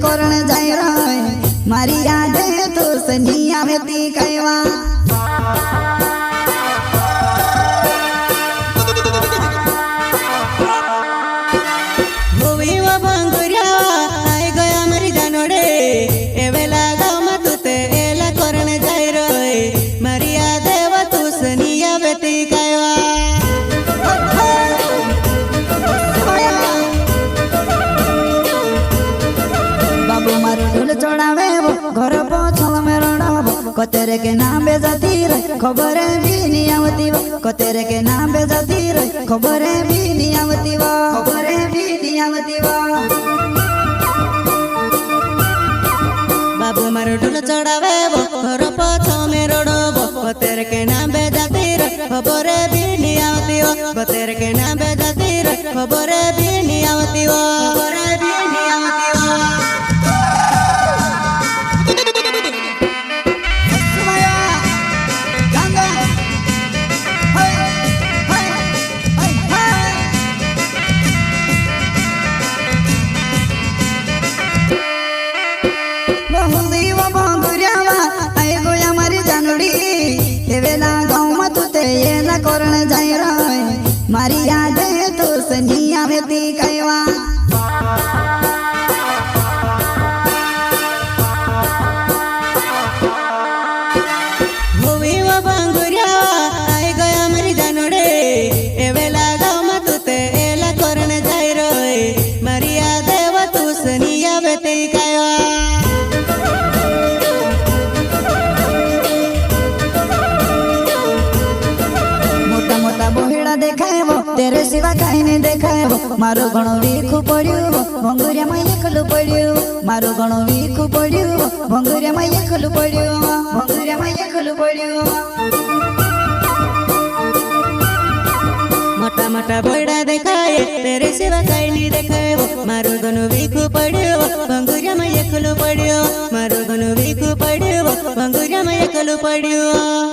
कोरण जाय रे मारी याद तो सनिया वेती कहवा चढ़ावे घर पछल में रड़ाव कतेरे के नाम बेजाती रे खबर भी नहीं आवती कतेरे के नाम बेजाती रे खबर भी नहीं आवती खबर भी नहीं आवती बाबू मारो ढोल चढ़ावे घर पछल में रड़ाव कतेरे के नाम बेजाती रे खबर भी नहीं आवती कतेरे के नाम बेजाती रे खबर भी नहीं आवती खबर भी नहीं आवती कोरण जाय रे मारी याद तो सनिया वेती कहवा तेरे सिवा कहीं नहीं देखायो मारो घणो वीखू पड़ियो भंगुरिया में एकलू पड़ियो मारो घणो वीखू पड़ियो भंगुरिया में एकलू पड़ियो भंगुरिया में एकलू पड़ियो मोटा मोटा बोड़ा देखाए तेरे सिवा कहीं नहीं देखायो मारो घणो वीखू पड़ियो भंगुरिया में एकलू पड़ियो मारो घणो वीखू पड़ियो भंगुरिया में एकलू पड़ियो।